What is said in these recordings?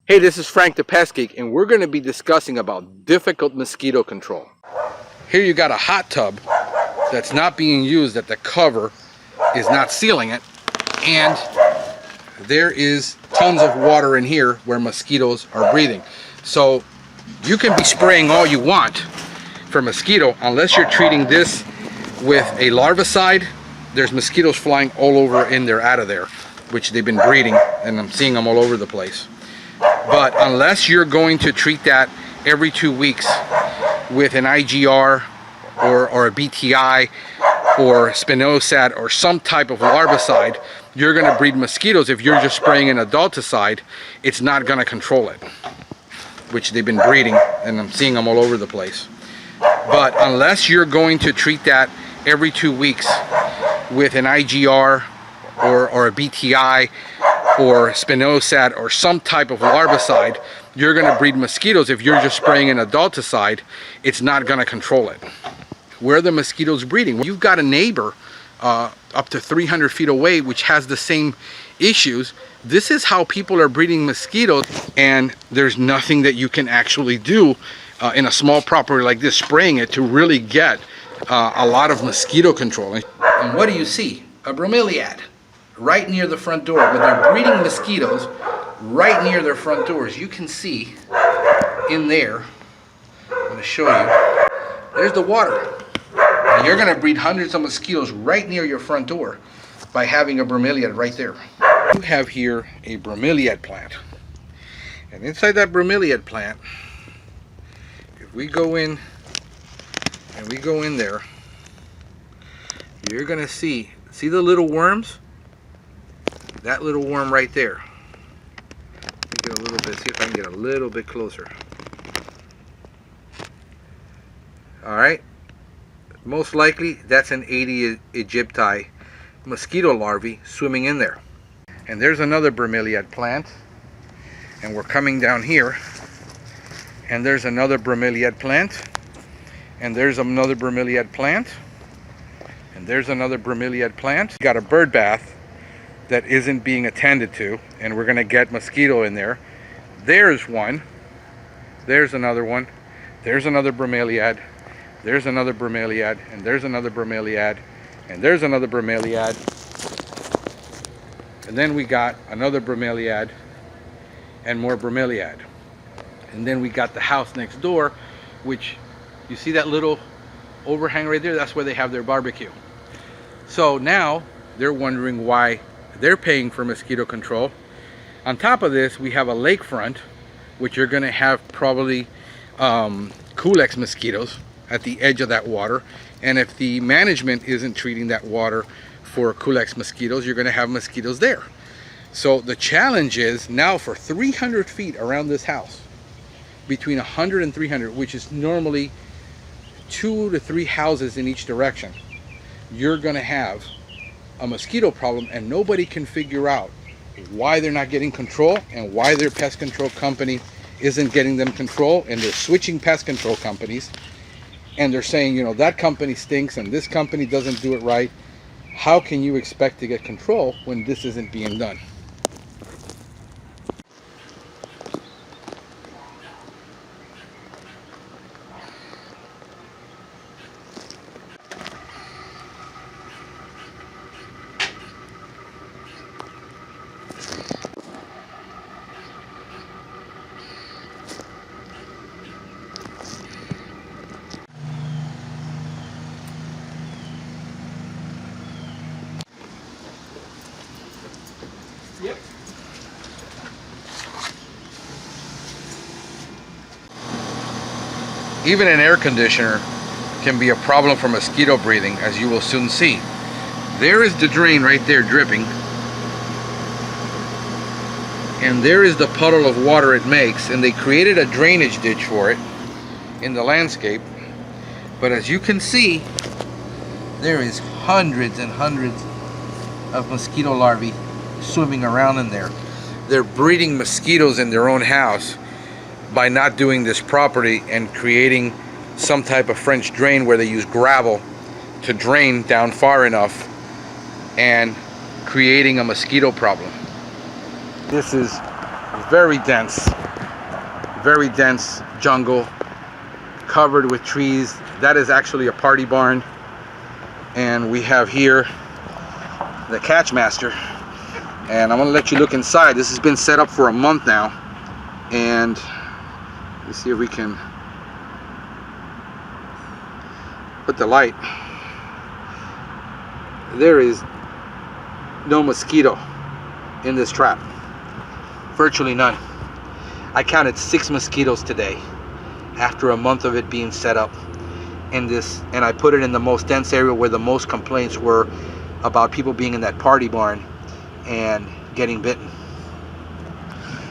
Hey, this is Frank the Pest Geek, and we're going to be discussing about difficult mosquito control. Here you got a hot tub that's not being used, that the cover is not sealing it, and there is tons of water in here where mosquitoes are breathing. So you can be spraying all you want for mosquito, unless you're treating this with a larvicide. There's mosquitoes flying all over in there, out of there, which they've been breeding, and I'm seeing them all over the place. But unless you're going to treat that every 2 weeks with an IGR or a BTI or Spinosad or some type of larvicide, you're going to breed mosquitoes. If you're just spraying an adulticide, it's not going to control it, which they've been breeding, and I'm seeing them all over the place. But unless you're going to treat that every 2 weeks with an IGR or a BTI or Spinosad or some type of larvicide, you're going to breed mosquitoes. If you're just spraying an adulticide, it's not going to control it. Where are the mosquitoes breeding? You've got a neighbor up to 300 feet away which has the same issues. This is how people are breeding mosquitoes, and there's nothing that you can actually do in a small property like this, spraying it, to really get a lot of mosquito control. And what do you see? A bromeliad right near the front door. But they're breeding mosquitoes right near their front doors. You can see in there, I'm going to show you, there's the water. And you're going to breed hundreds of mosquitoes right near your front door by having a bromeliad right there. You have here a bromeliad plant, and inside that bromeliad plant, if we go in and we go in there, you're going to see the little worms? That little worm right there. Get a little bit, see if I can get a little bit closer. Alright, most likely that's an Aedes aegypti mosquito larvae swimming in there. And there's another bromeliad plant, and we're coming down here, and there's another bromeliad plant, and there's another bromeliad plant, and there's another bromeliad plant. Got a bird bath that isn't being attended to, and we're going to get mosquito in there. There's one, there's another one, there's another bromeliad, there's another bromeliad, and there's another bromeliad, and there's another bromeliad, and then we got another bromeliad and more bromeliad. And then we got the house next door, which you see that little overhang right there, that's where they have their barbecue. So now they're wondering why they're paying for mosquito control. On top of this, we have a lakefront, which you're going to have probably Culex mosquitoes at the edge of that water. And if the management isn't treating that water for Culex mosquitoes, you're going to have mosquitoes there. So the challenge is now for 300 feet around this house, between 100 and 300, which is normally 2 to 3 houses in each direction, you're going to have a mosquito problem, and nobody can figure out why they're not getting control and why their pest control company isn't getting them control. And they're switching pest control companies, and they're saying, you know, that company stinks and this company doesn't do it right. How can you expect to get control when this isn't being done? Yep. Even an air conditioner can be a problem for mosquito breathing, as you will soon see. There is the drain right there dripping, and there is the puddle of water it makes, and they created a drainage ditch for it in the landscape. But as you can see, there is hundreds and hundreds of mosquito larvae swimming around in there. They're breeding mosquitoes in their own house by not doing this properly and creating some type of French drain where they use gravel to drain down far enough and creating a mosquito problem. This is very dense jungle covered with trees. That is actually a party barn. And we have here the catch master. And I'm gonna let you look inside. This has been set up for a month now. And let's see if we can put the light. There is no mosquito in this trap. Virtually none. I counted 6 mosquitoes today after a month of it being set up in this, and I put it in the most dense area where the most complaints were about people being in that party barn and getting bitten.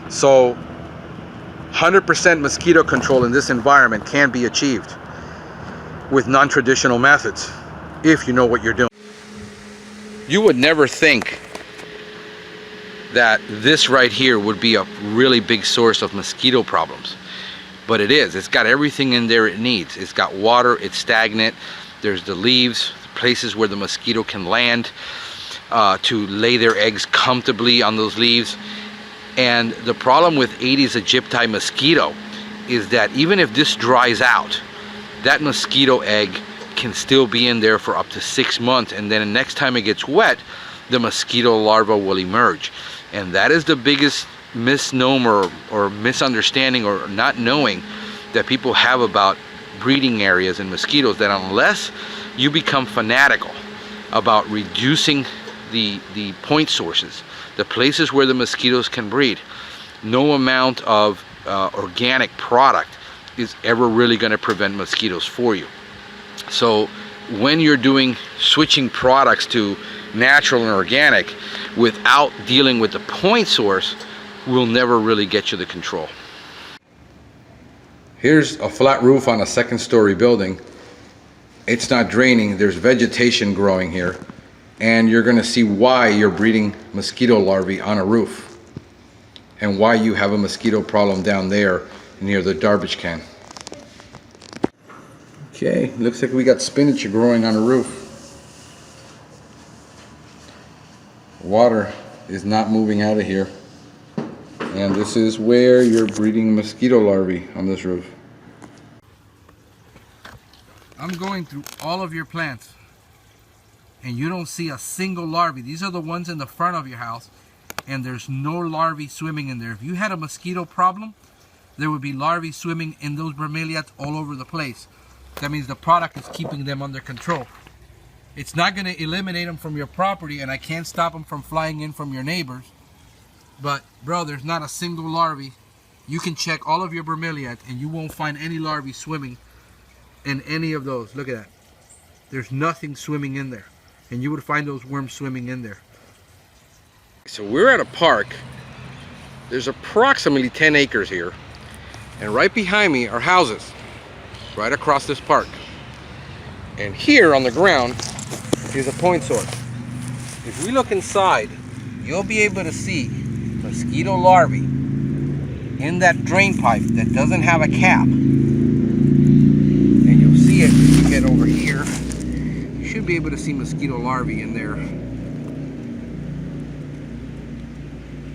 So 100% mosquito control in this environment can be achieved with non-traditional methods if you know what you're doing. You would never think that this right here would be a really big source of mosquito problems, but it is. It's got everything in there it needs. It's got water, it's stagnant, there's the leaves, places where the mosquito can land to lay their eggs comfortably on those leaves. And the problem with Aedes aegypti mosquito is that even if this dries out, that mosquito egg can still be in there for up to 6 months, and then the next time it gets wet, the mosquito larva will emerge. And that is the biggest misnomer or misunderstanding or not knowing that people have about breeding areas and mosquitoes, that unless you become fanatical about reducing the point sources, the places where the mosquitoes can breed, no amount of organic product is ever really going to prevent mosquitoes for you. So when you're switching products to natural and organic without dealing with the point source, will never really get you the control. Here's a flat roof on a 2nd-story building. It's not draining, there's vegetation growing here, and you're going to see why you're breeding mosquito larvae on a roof and why you have a mosquito problem down there near the garbage can. Okay, looks like we got spinach growing on the roof. Water is not moving out of here, and this is where you're breeding mosquito larvae, on this roof. I'm going through all of your plants and you don't see a single larvae. These are the ones in the front of your house, and there's no larvae swimming in there. If you had a mosquito problem, there would be larvae swimming in those bromeliads all over the place. That means the product is keeping them under control. It's not going to eliminate them from your property, and I can't stop them from flying in from your neighbors. But, bro, there's not a single larvae. You can check all of your bromeliads, and you won't find any larvae swimming in any of those. Look at that. There's nothing swimming in there. And you would find those worms swimming in there. So we're at a park. There's approximately 10 acres here. And right behind me are houses. Right across this park. And here on the ground is a point source. If we look inside, you'll be able to see mosquito larvae in that drain pipe that doesn't have a cap. And you'll see it if you get over here. You should be able to see mosquito larvae in there,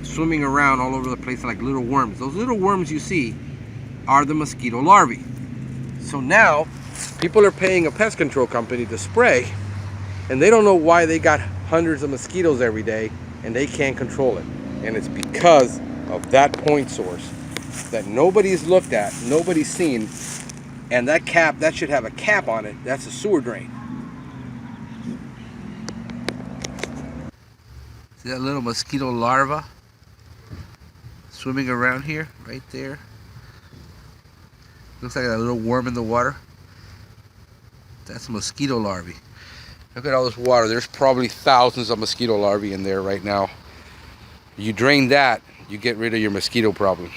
swimming around all over the place like little worms. Those little worms you see are the mosquito larvae. So now people are paying a pest control company to spray, and they don't know why they got hundreds of mosquitoes every day and they can't control it. And it's because of that point source that nobody's looked at, nobody's seen. And that cap, that should have a cap on it. That's a sewer drain. See that little mosquito larva swimming around here, right there? Looks like a little worm in the water. That's a mosquito larvae. Look at all this water. There's probably thousands of mosquito larvae in there right now. You drain that, you get rid of your mosquito problem.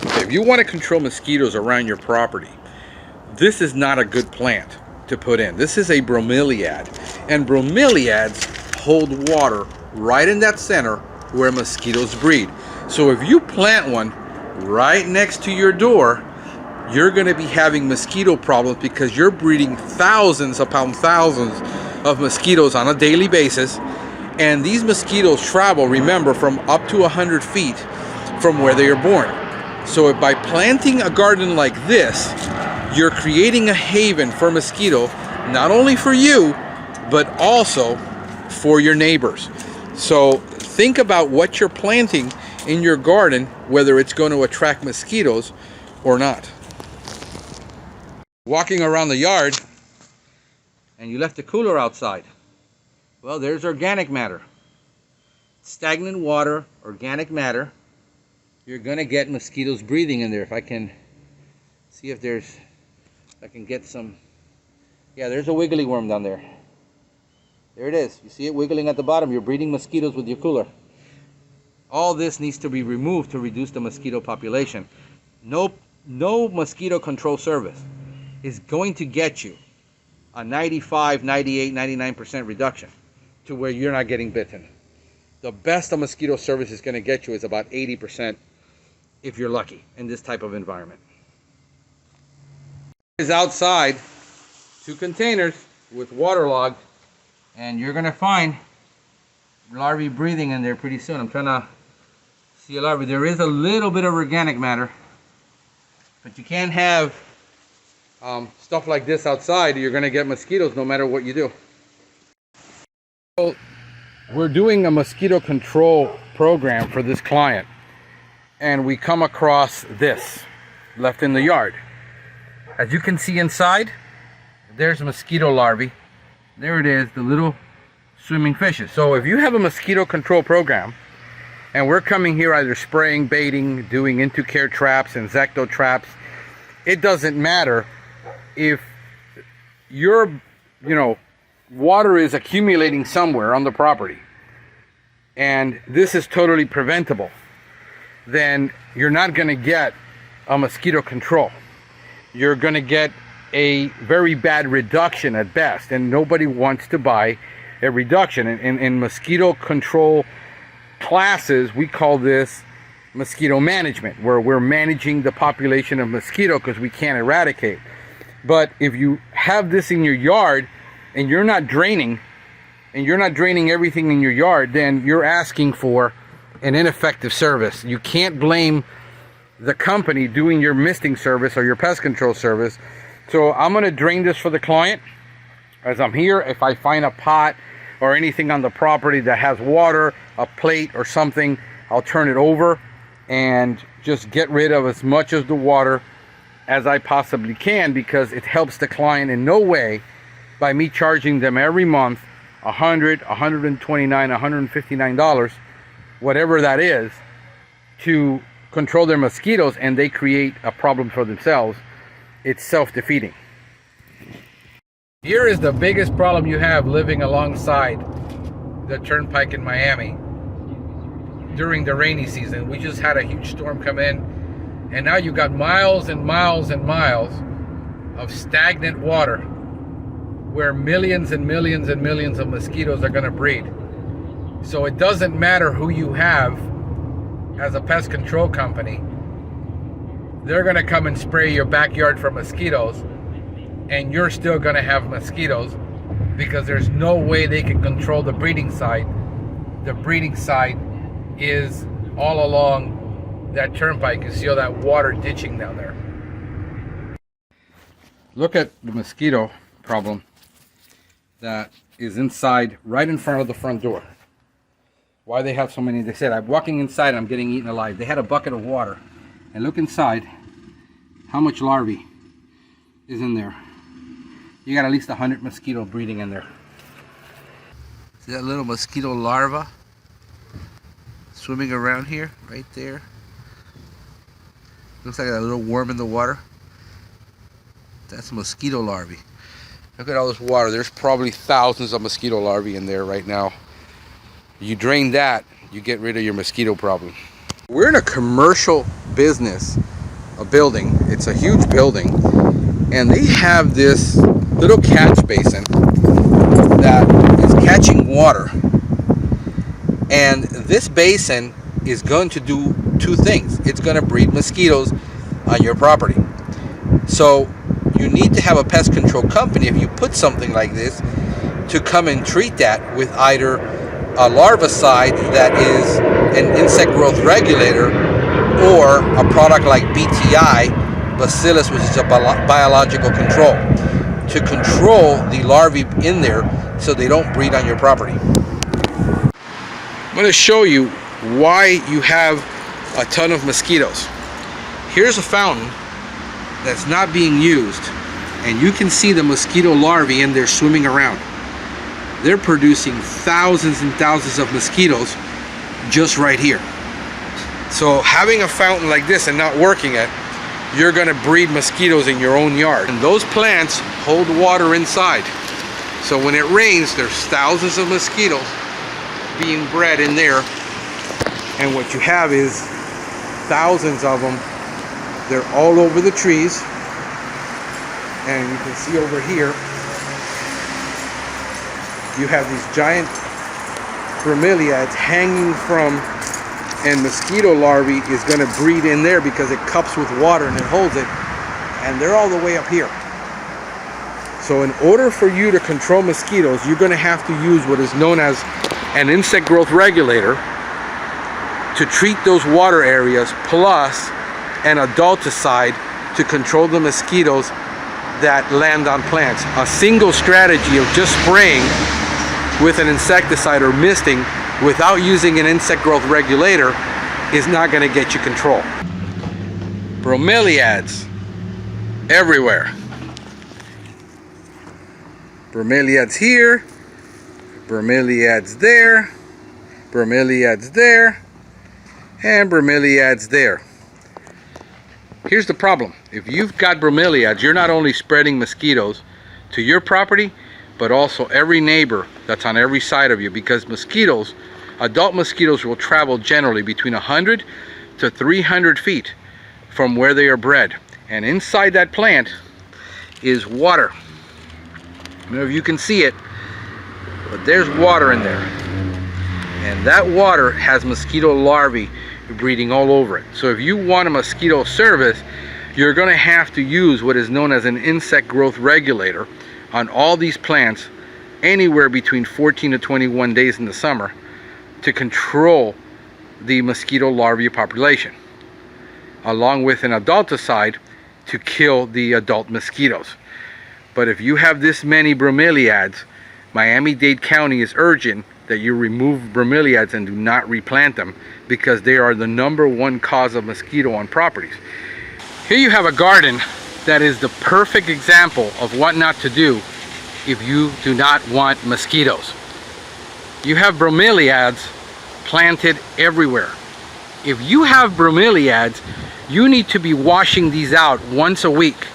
If you want to control mosquitoes around your property, this is not a good plant to put in. This is a bromeliad, and bromeliads hold water right in that center where mosquitoes breed. So if you plant one right next to your door, you're going to be having mosquito problems because you're breeding thousands upon thousands of mosquitoes on a daily basis. And these mosquitoes travel, remember, from up to 100 feet from where they are born. So by planting a garden like this, you're creating a haven for mosquito, not only for you, but also for your neighbors. So think about what you're planting in your garden, whether it's going to attract mosquitoes or not. Walking around the yard and you left the cooler outside. Well, there's organic matter. Stagnant water, organic matter. You're going to get mosquitoes breathing in there. If I can see if I can get some. Yeah, there's a wiggly worm down there. There it is. You see it wiggling at the bottom. You're breeding mosquitoes with your cooler. All this needs to be removed to reduce the mosquito population. No mosquito control service is going to get you a 95, 98, 99% reduction to where you're not getting bitten. The best a mosquito service is going to get you is about 80% if you're lucky in this type of environment. Is outside 2 containers with waterlogged, and you're going to find larvae breathing in there pretty soon. I'm trying to see a larvae. There is a little bit of organic matter, but you can't have stuff like this outside. You're going to get mosquitoes no matter what you do. So we're doing a mosquito control program for this client, and we come across this left in the yard. As you can see inside, there's mosquito larvae. There it is, the little swimming fishes. So if you have a mosquito control program, and we're coming here either spraying, baiting, doing into-care traps, insecto traps, it doesn't matter if your, water is accumulating somewhere on the property, and this is totally preventable, then you're not going to get a mosquito control. You're going to get a very bad reduction at best, and nobody wants to buy a reduction. In mosquito control classes, we call this mosquito management, where we're managing the population of mosquito because we can't eradicate. But if you have this in your yard and you're not draining everything in your yard, then you're asking for an ineffective service. You can't blame the company doing your misting service or your pest control service. So I'm going to drain this for the client. As I'm here, if I find a pot or anything on the property that has water, a plate or something, I'll turn it over and just get rid of as much of the water as I possibly can, because it helps the client in no way by me charging them every month $100, $129, $159, whatever that is, to control their mosquitoes, and they create a problem for themselves. It's self-defeating. Here is the biggest problem you have living alongside the turnpike in Miami during the rainy season. We just had a huge storm come in, and now you've got miles and miles and miles of stagnant water where millions and millions and millions of mosquitoes are going to breed. So it doesn't matter who you have as a pest control company, they're going to come and spray your backyard for mosquitoes, and you're still going to have mosquitoes because there's no way they can control the breeding side. The breeding side is all along that turnpike. You see all that water ditching down there. Look at the mosquito problem that is inside, right in front of the front door. Why they have so many? They said, I'm walking inside and I'm getting eaten alive. They had a bucket of water, and look inside how much larvae is in there. You got at least 100 mosquito breeding in there. See that little mosquito larva swimming around here, right there? Looks like a little worm in the water. That's a mosquito larvae. Look at all this water. There's probably thousands of mosquito larvae in there right now. You drain that, you get rid of your mosquito problem. We're in a commercial business, a building. It's a huge building, and they have this little catch basin that is catching water. And this basin is going to do two things. It's going to breed mosquitoes on your property. So you need to have a pest control company, if you put something like this, to come and treat that with either a larvicide that is an insect growth regulator, or a product like BTI, Bacillus, which is a biological control, to control the larvae in there so they don't breed on your property. I'm going to show you why you have a ton of mosquitoes. Here's a fountain that's not being used, and you can see the mosquito larvae in there swimming around. They're producing thousands and thousands of mosquitoes just right here. So having a fountain like this and not working it, you're going to breed mosquitoes in your own yard. And those plants hold water inside. So when it rains, there's thousands of mosquitoes being bred in there. And what you have is thousands of them. They're all over the trees. And you can see over here, you have these giant bromeliads hanging from, and mosquito larvae is going to breed in there because it cups with water and it holds it, and they're all the way up here. So in order for you to control mosquitoes, you're going to have to use what is known as an insect growth regulator to treat those water areas, plus an adulticide to control the mosquitoes that land on plants. A single strategy of just spraying with an insecticide or misting without using an insect growth regulator is not going to get you control. Bromeliads everywhere. Bromeliads here, bromeliads there, bromeliads there, and bromeliads there. Here's the problem. If you've got bromeliads, you're not only spreading mosquitoes to your property, but also every neighbor that's on every side of you, because mosquitoes, adult mosquitoes, will travel generally between 100 to 300 feet from where they are bred. And inside that plant is water. I don't know if you can see it, but there's water in there. And that water has mosquito larvae breeding all over it. So if you want a mosquito service, you're going to have to use what is known as an insect growth regulator on all these plants anywhere between 14 to 21 days in the summer to control the mosquito larvae population, along with an adulticide to kill the adult mosquitoes. But if you have this many bromeliads, Miami-Dade County is urgent that you remove bromeliads and do not replant them, because they are the #1 cause of mosquito on properties. Here you have a garden that is the perfect example of what not to do if you do not want mosquitoes. You have bromeliads planted everywhere. If you have bromeliads, you need to be washing these out once a week,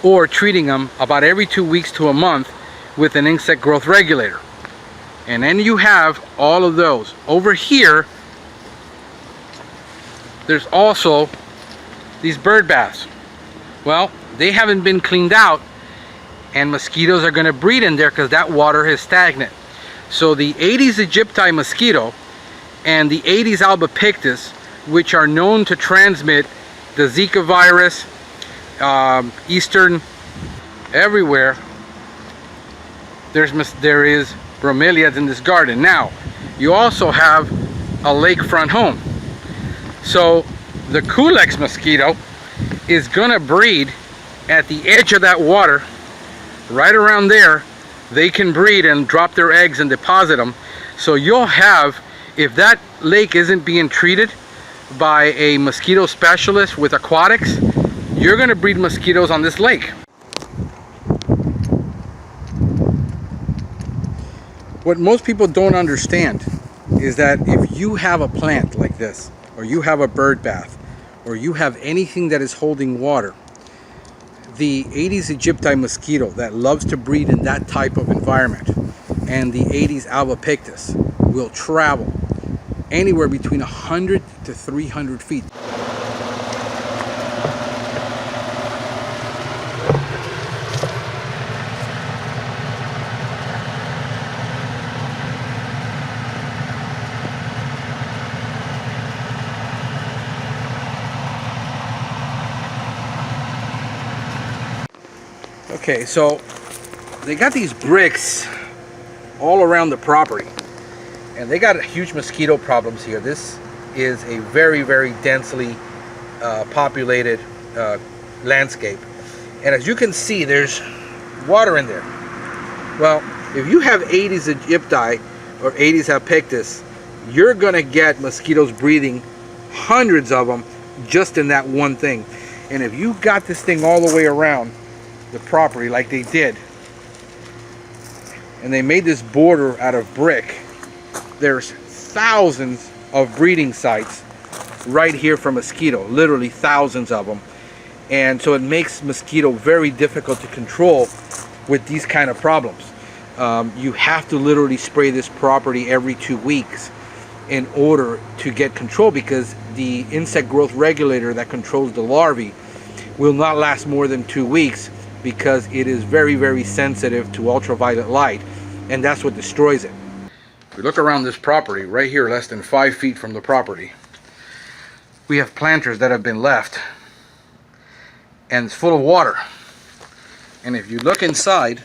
or treating them about every 2 weeks to a month with an insect growth regulator. And then you have all of those. Over here, there's also these bird baths. Well, they haven't been cleaned out, and mosquitoes are going to breed in there because that water is stagnant. So the Aedes aegypti mosquito and the Aedes albopictus, which are known to transmit the Zika virus, Eastern, everywhere, there is bromeliads in this garden. Now, you also have a lakefront home. So the Culex mosquito is going to breed at the edge of that water. Right around there, they can breed and drop their eggs and deposit them. So you'll have, if that lake isn't being treated by a mosquito specialist with aquatics, you're going to breed mosquitoes on this lake. What most people don't understand is that if you have a plant like this, or you have a bird bath, or you have anything that is holding water, the Aedes aegypti mosquito that loves to breed in that type of environment, and the Aedes albopictus, will travel anywhere between 100 to 300 feet. Okay, so they got these bricks all around the property, and they got huge mosquito problems here. This is a very, very densely populated landscape. And as you can see, there's water in there. Well, if you have Aedes aegypti or Aedes albopictus, you're gonna get mosquitoes breeding, hundreds of them, just in that one thing. And if you got this thing all the way around the property like they did, and they made this border out of brick, there's thousands of breeding sites right here for mosquito, literally thousands of them. And so it makes mosquito very difficult to control with these kind of problems. You have to literally spray this property every 2 weeks in order to get control, because the insect growth regulator that controls the larvae will not last more than 2 weeks, because it is very, very sensitive to ultraviolet light, and that's what destroys it. If we look around this property, right here, less than 5 feet from the property, we have planters that have been left, and it's full of water. And if you look inside,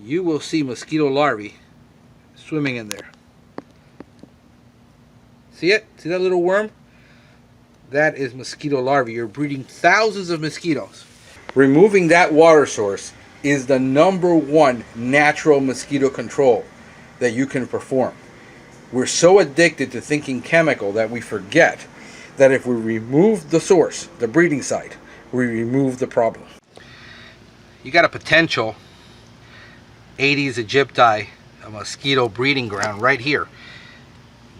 you will see mosquito larvae swimming in there. See it? See that little worm? That is mosquito larvae. You're breeding thousands of mosquitoes. Removing that water source is the #1 natural mosquito control that you can perform. We're so addicted to thinking chemical that we forget that if we remove the source, the breeding site, we remove the problem. You got a potential Aedes aegypti, a mosquito breeding ground right here.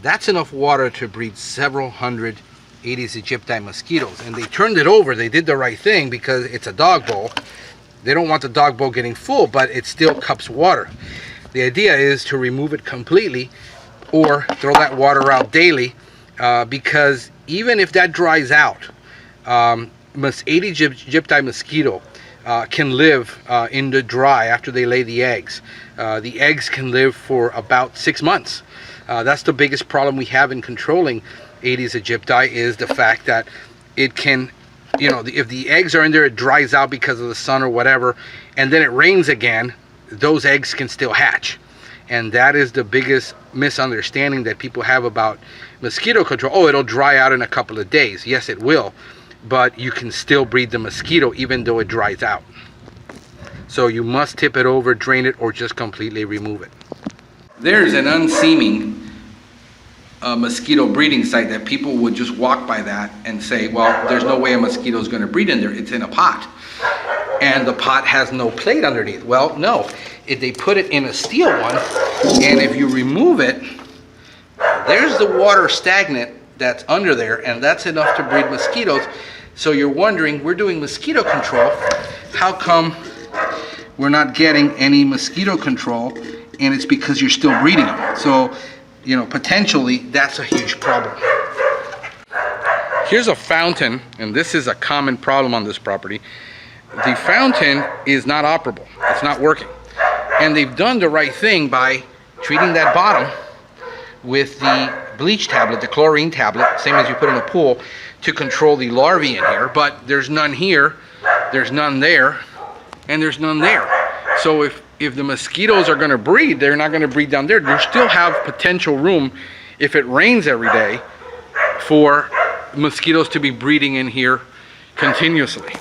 That's enough water to breed several hundred Aedes aegypti mosquitoes. And they turned it over. They did the right thing because it's a dog bowl. They don't want the dog bowl getting full, but it still cups water. The idea is to remove it completely or throw that water out daily, because even if that dries out, Aedes aegypti mosquito can live in the dry after they lay the eggs. The eggs can live for about 6 months. That's the biggest problem we have in controlling Aedes aegypti, is the fact that it can, if the eggs are in there, it dries out because of the sun or whatever, and then it rains again, those eggs can still hatch. And that is the biggest misunderstanding that people have about mosquito control. Oh, it'll dry out in a couple of days. Yes, it will, but you can still breed the mosquito even though it dries out. So you must tip it over, drain it, or just completely remove it. There's an unseeming mosquito breeding site that people would just walk by that and say, well, there's no way a mosquito is going to breed in there. It's in a pot. And the pot has no plate underneath. Well, no. If they put it in a steel one, and if you remove it, there's the water stagnant that's under there, and that's enough to breed mosquitoes. So you're wondering, we're doing mosquito control, how come we're not getting any mosquito control? And it's because you're still breeding them. So, potentially that's a huge problem. Here's a fountain, and this is a common problem on this property. The fountain is not operable. It's not working. And they've done the right thing by treating that bottom with the bleach tablet, the chlorine tablet, same as you put in a pool, to control the larvae in here. But there's none here, there's none there, and there's none there. So if the mosquitoes are going to breed, they're not going to breed down there. You still have potential room, if it rains every day, for mosquitoes to be breeding in here continuously.